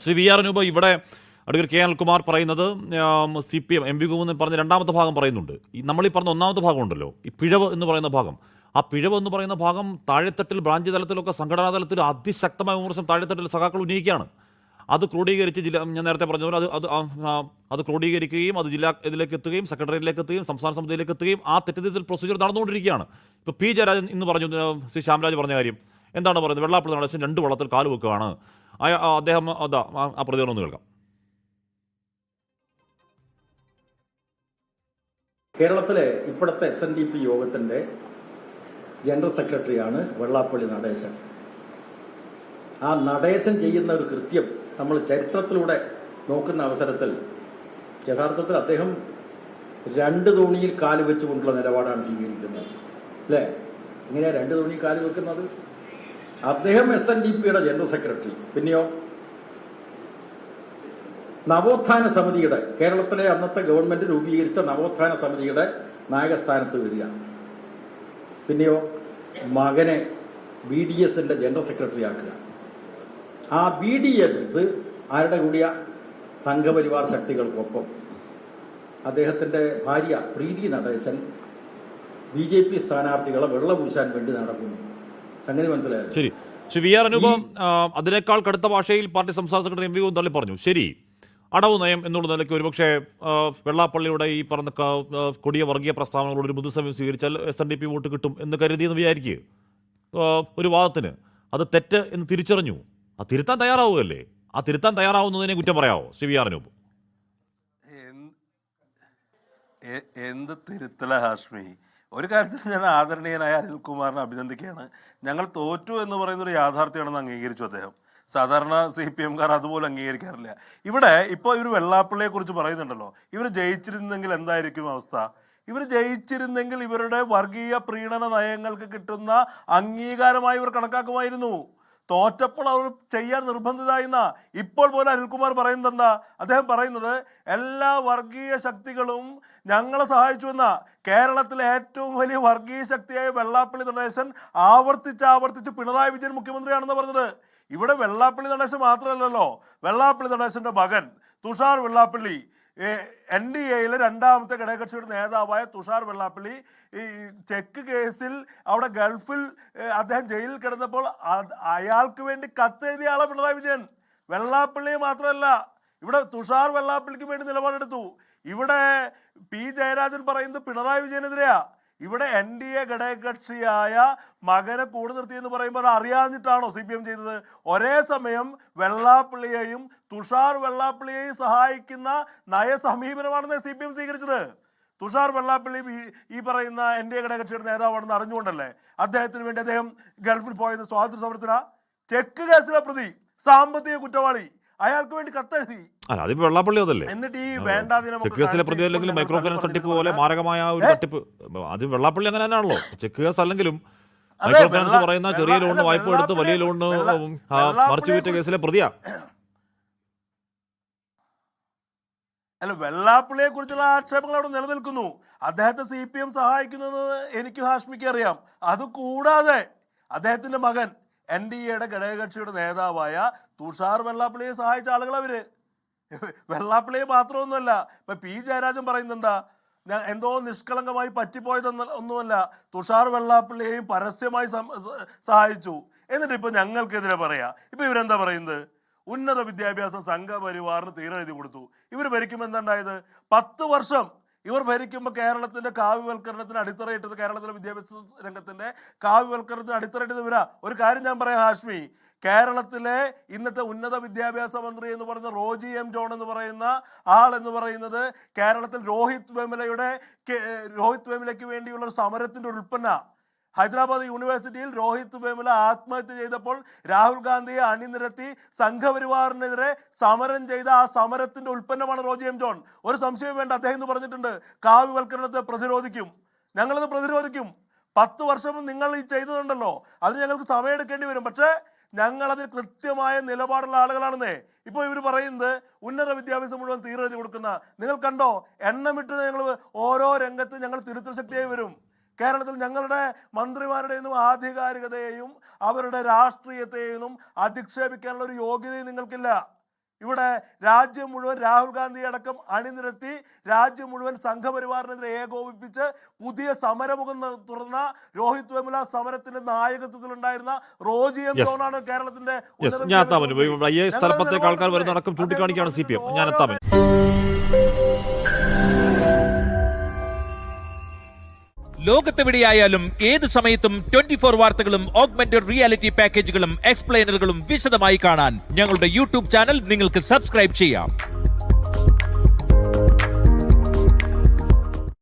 Shri V R Anoop, ഇവിടെ advocate K Anilkumar പറയുന്നത് CPM M V Govindan പറഞ്ഞ രണ്ടാമത്തെ ഭാഗം പറയുന്നുണ്ട്. നമ്മളീ പറഞ്ഞ ഒന്നാമത്തെ ഭാഗം ഉണ്ടല്ലോ, ഈ പിഴവ് എന്ന് പറയുന്ന ഭാഗം, ആ പിഴവ് എന്ന് പറയുന്ന ഭാഗം താഴെത്തട്ടിൽ ബ്രാഞ്ച് തലത്തിലൊക്കെ സംഘടനാ തലത്തിൽ അതിശക്തമായ വിമർശനം താഴെത്തട്ടിൽ സഖാക്കൾ ഉന്നയിക്കുകയാണ്. അത് ക്രോഡീകരിച്ച് ഞാൻ നേരത്തെ പറഞ്ഞ പോലെ അത് ക്രോഡീകരിക്കുകയും അത് ജില്ലാ ഇതിലേക്ക് എത്തുകയും സെക്രട്ടേറിയറ്റിലേക്ക് എത്തുകയും സംസ്ഥാന സമിതിയിലേക്ക് എത്തുകയും ആ തെറ്റിദ്ധരിക്കൽ പ്രൊസീജിയർ നടന്നുകൊണ്ടിരിക്കുകയാണ്. ഇപ്പോൾ പി ജയരാജൻ ഇന്ന് പറഞ്ഞു, ശ്രീ ശ്യാംരാജ് പറഞ്ഞ കാര്യം എന്താണ് പറയുന്നത്? വെള്ളാപ്പള്ളി നടേശൻ 2 വള്ളത്തിൽ കാല് വെക്കുകയാണ്. അദ്ദേഹം ആ പ്രതികരണം ഒന്ന് കേൾക്കാം. കേരളത്തിലെ ഇപ്പോഴത്തെ SNDP യോഗത്തിന്റെ ജനറൽ സെക്രട്ടറിയാണ് വെള്ളാപ്പള്ളി നടേശൻ. ആ നടേശൻ ചെയ്യുന്ന ഒരു കൃത്യം നമ്മൾ ചരിത്രത്തിലൂടെ നോക്കുന്ന അവസരത്തിൽ യഥാർത്ഥത്തിൽ അദ്ദേഹം 2 തോണിയിൽ കാല് വെച്ചുകൊണ്ടുള്ള നിലപാടാണ് സ്വീകരിക്കുന്നത്. അല്ലേ? ഇങ്ങനെയാ 2 തോണിയിൽ കാല് വെക്കുന്നത്? അദ്ദേഹം SNDPയുടെ ജനറൽ സെക്രട്ടറി, പിന്നെയോ നവോത്ഥാന സമിതിയുടെ, കേരളത്തിലെ അന്നത്തെ ഗവൺമെന്റ് രൂപീകരിച്ച നവോത്ഥാന സമിതിയുടെ നായകസ്ഥാനത്ത് വരിക, പിന്നെയോ മകനെ BDSന്റെ ജനറൽ സെക്രട്ടറി ആക്കുക. ആ BDS ആരുടെ കൂടിയ സംഘപരിവാർ ശക്തികൾക്കൊപ്പം അദ്ദേഹത്തിന്റെ ഭാര്യ പ്രീതി നടേശൻ BJP സ്ഥാനാർത്ഥികളെ വെള്ളപൂശാൻ വേണ്ടി നടക്കുന്നു. സംഗതി മനസ്സിലായത്? ശരി. ശ്രീ വി ആർ അനൂപ്, അതിനേക്കാൾ കടുത്ത ഭാഷയിൽ പാർട്ടി സംസ്ഥാന സെക്രട്ടറി എം വി ഗോവിന്ദൻ തള്ളി പറഞ്ഞു. ശരി, അടവ് നയം എന്നുള്ള നിലയ്ക്ക് ഒരുപക്ഷെ വെള്ളാപ്പള്ളിയുടെ ഈ പറഞ്ഞ കൊടിയ വർഗീയ പ്രസ്താവനകളോട് ഒരു പൊതുസമയം സ്വീകരിച്ചാൽ SNDP വോട്ട് കിട്ടും എന്ന് കരുതിയെന്ന് വിചാരിക്കുക. ഒരു വാദത്തിന് അത് തെറ്റ് എന്ന് തിരിച്ചറിഞ്ഞു, ആ തിരുത്താൻ തയ്യാറാവുകയല്ലേ? ആ തിരുത്താൻ തയ്യാറാവുന്നതിനെ കുറ്റം പറയാവോ ശ്രീ വി ആർ അനൂപ്? എന്ത് തിരുത്തല ഹാഷ്മി? ഒരു കാര്യത്തിൽ ഞാൻ ആദരണീയനായ അനിൽകുമാറിനെ അഭിനന്ദിക്കുകയാണ്. ഞങ്ങൾ തോറ്റു എന്ന് പറയുന്നൊരു യാഥാർത്ഥ്യമാണെന്ന് അംഗീകരിച്ചു അദ്ദേഹം. സാധാരണ CPMകാർ അതുപോലെ അംഗീകരിക്കാറില്ല. ഇവിടെ ഇപ്പോൾ ഇവർ വെള്ളാപ്പള്ളിയെ കുറിച്ച് പറയുന്നുണ്ടല്ലോ, ഇവർ ജയിച്ചിരുന്നെങ്കിൽ എന്തായിരിക്കും അവസ്ഥ? ഇവർ ജയിച്ചിരുന്നെങ്കിൽ ഇവരുടെ വർഗീയ പ്രീണന നയങ്ങൾക്ക് കിട്ടുന്ന അംഗീകാരമായി ഇവർ കണക്കാക്കുമായിരുന്നു. തോറ്റപ്പോൾ അവർ ചെയ്യാൻ നിർബന്ധിതായിരുന്ന. ഇപ്പോൾ പോലെ അനിൽകുമാർ പറയുന്നത് എന്താ? അദ്ദേഹം പറയുന്നത് എല്ലാ വർഗീയ ശക്തികളും ഞങ്ങളെ സഹായിച്ചു എന്ന. കേരളത്തിലെ ഏറ്റവും വലിയ വർഗീയ ശക്തിയായ വെള്ളാപ്പള്ളി നടേശൻ ആവർത്തിച്ച് പിണറായി വിജയൻ മുഖ്യമന്ത്രിയാണെന്ന് പറഞ്ഞത്. ഇവിടെ വെള്ളാപ്പള്ളി നടേശൻ മാത്രമല്ലല്ലോ, വെള്ളാപ്പള്ളി നടേശന്റെ മകൻ തുഷാർ വെള്ളാപ്പള്ളി, NDAയിലെ 2ാമത്തെ ഘടകകക്ഷിയുടെ നേതാവായ തുഷാർ വെള്ളാപ്പള്ളി ഈ ചെക്ക് കേസിൽ അവിടെ ഗൾഫിൽ അദ്ദേഹം ജയിലിൽ കിടന്നപ്പോൾ അയാൾക്ക് വേണ്ടി കത്തെഴുതിയ ആളെ പിണറായി വിജയൻ. വെള്ളാപ്പള്ളി മാത്രമല്ല, ഇവിടെ തുഷാർ വെള്ളാപ്പള്ളിക്ക് വേണ്ടി നിലപാടെടുത്തു. ഇവിടെ പി ജയരാജൻ പറയുന്നത് പിണറായി വിജയനെതിരെയാ. ഇവിടെ NDA ഘടകകക്ഷിയായ മകനെ കൂടെ നിർത്തിയെന്ന് പറയുമ്പോൾ അത് അറിയാഞ്ഞിട്ടാണോ CPM ചെയ്തത്? ഒരേ സമയം വെള്ളാപ്പള്ളിയെയും തുഷാർ വെള്ളാപ്പള്ളിയെയും സഹായിക്കുന്ന നയസമീപനമാണെന്ന് CPM സ്വീകരിച്ചത്. തുഷാർ വെള്ളാപ്പള്ളി ഈ പറയുന്ന NDA ഘടകകക്ഷിയുടെ നേതാവാണെന്ന് അറിഞ്ഞുകൊണ്ടല്ലേ അദ്ദേഹത്തിന് വേണ്ടി അദ്ദേഹം ഗൾഫിൽ പോയത്? സ്വാതന്ത്ര്യ സമരത്തിനാ? ചെക്ക് കേസിലെ പ്രതി, സാമ്പത്തിക കുറ്റവാളി, അയാൾക്ക് വേണ്ടി കത്തെഴുതി. അതിപ്പോ വെള്ളാപ്പള്ളി അതല്ലേ? എന്നിട്ട് ഈ വേണ്ടാതിനെ ചെക്ക് കേസിലെ പ്രതി അല്ലെങ്കിൽ മൈക്രോ ഫൈനാൻസ് തട്ടിപ്പ് പോലെ മാരകമായ ഒരു തട്ടിപ്പ്, അത് വെള്ളാപ്പള്ളി അങ്ങനെ തന്നെയാണല്ലോ. ചെക്ക് കേസ് അല്ലെങ്കിലും മൈക്രോ ഫൈനാൻസ് പറയുന്ന ചെറിയ ലോണിന് വായ്പ എടുത്ത് വലിയ ലോണിന് മറിച്ചു വിറ്റ കേസിലെ പ്രതിയാ. അല്ല, വെള്ളാപ്പള്ളിയെ കുറിച്ചുള്ള ആക്ഷേപങ്ങൾ അവിടെ നിലനിൽക്കുന്നു. അദ്ദേഹത്തെ CPM സഹായിക്കുന്നത് എനിക്ക് ഹാഷ്മിക്ക് അറിയാം. അതുകൂടാതെ അദ്ദേഹത്തിന്റെ മകൻ NDAയുടെ ഘടകകക്ഷിയുടെ നേതാവായ തുഷാർ വെള്ളാപ്പള്ളിയെ സഹായിച്ച ആളുകൾ അവര്. വെള്ളാപ്പള്ളിയെ മാത്രമൊന്നുമല്ല. ഇപ്പൊ പി ജയരാജൻ പറയുന്നത് എന്താ? ഞാൻ എന്തോ നിഷ്കളങ്കമായി പറ്റിപ്പോയതെന്ന് ഒന്നുമല്ല, തുഷാർ വെള്ളാപ്പള്ളിയെയും പരസ്യമായി സഹായിച്ചു. എന്നിട്ട് ഇപ്പൊ ഞങ്ങൾക്കെതിരെ പറയാ. ഇപ്പൊ ഇവരെന്താ പറയുന്നത്? ഉന്നത വിദ്യാഭ്യാസം സംഘപരിവാറിന് തീരെഴുതി കൊടുത്തു. ഇവർ ഭരിക്കുമ്പോൾ എന്താണ്ടായത്? 10 വർഷം ഇവർ ഭരിക്കുമ്പോൾ കേരളത്തിന്റെ കാവ്യവൽക്കരണത്തിന് അടിത്തറയിട്ടത്, കേരളത്തിലെ വിദ്യാഭ്യാസ രംഗത്തിന്റെ കാവ്യവൽക്കരണത്തിന് അടിത്തറയിട്ടത് ഇവരാ. ഒരു കാര്യം ഞാൻ പറയാം ഹാഷ്മി, കേരളത്തിലെ ഇന്നത്തെ ഉന്നത വിദ്യാഭ്യാസ മന്ത്രി എന്ന് പറയുന്ന റോജി M. ജോൺ എന്ന് പറയുന്ന ആൾ എന്ന് പറയുന്നത് കേരളത്തിൽ രോഹിത് വെമുലയ്ക്ക് വേണ്ടിയുള്ള ഒരു സമരത്തിന്റെ ഉൽപ്പന്ന. ഹൈദരാബാദ് യൂണിവേഴ്സിറ്റിയിൽ രോഹിത് വെമുല ആത്മഹത്യ ചെയ്തപ്പോൾ രാഹുൽ ഗാന്ധിയെ അണിനിരത്തി സംഘപരിവാറിനെതിരെ സമരം ചെയ്ത ആ സമരത്തിന്റെ ഉൽപ്പന്നമാണ് റോജി M. ജോൺ. ഒരു സംശയം വേണ്ട, അദ്ദേഹം എന്ന് പറഞ്ഞിട്ടുണ്ട് കാവ്യവൽക്കരണത്തെ പ്രതിരോധിക്കും, ഞങ്ങളത് പ്രതിരോധിക്കും. 10 വർഷം നിങ്ങൾ ഈ ചെയ്തതുണ്ടല്ലോ, അതിന് ഞങ്ങൾക്ക് സമയമെടുക്കേണ്ടി വരും, പക്ഷേ ഞങ്ങളതിൽ കൃത്യമായ നിലപാടുള്ള ആളുകളാണെന്നേ. ഇപ്പോൾ ഇവർ പറയുന്നത് ഉന്നത വിദ്യാഭ്യാസം മുഴുവൻ തീരെഴുതി കൊടുക്കുന്ന. നിങ്ങൾ കണ്ടോ, എണ്ണമിട്ട് ഞങ്ങൾ ഓരോ രംഗത്ത് ഞങ്ങൾ തിരുത്തൽ ശക്തിയായി വരും. കേരളത്തിൽ ഞങ്ങളുടെ മന്ത്രിമാരുടെയൊന്നും ആധികാരികതയെയും അവരുടെ രാഷ്ട്രീയത്തെയും അധിക്ഷേപിക്കാനുള്ള ഒരു യോഗ്യതയും നിങ്ങൾക്കില്ല. ഇവിടെ രാജ്യം മുഴുവൻ രാഹുൽ ഗാന്ധി അടക്കം അണിനിരത്തി രാജ്യം മുഴുവൻ സംഘപരിവാറിനെതിരെ ഏകോപിപ്പിച്ച് പുതിയ സമരമുഖം തുറന്ന രോഹിത് വെമുല സമരത്തിന്റെ നായകത്വത്തിലുണ്ടായിരുന്ന റോജി എം ജോണാണ് കേരളത്തിന്റെ ഞാൻ എത്താമല്ലോ IAS തലപ്പത്തേക്ക് ആൾക്കാർ വരുന്നടക്കം ചൂണ്ടിക്കാണിക്കുകയാണ് CPM. ഞാൻ എത്താമേ. ലോകത്തെവിടെയായാലും ഏത് സമയത്തും 24 വാർത്തകളും ഓഗ്മെന്റഡ് റിയാലിറ്റി പാക്കേജുകളും എക്സ്പ്ലെയിനറുകളും വിശദമായി കാണാൻ ഞങ്ങളുടെ യൂട്യൂബ് ചാനൽ നിങ്ങൾക്ക് സബ്സ്ക്രൈബ് ചെയ്യാം.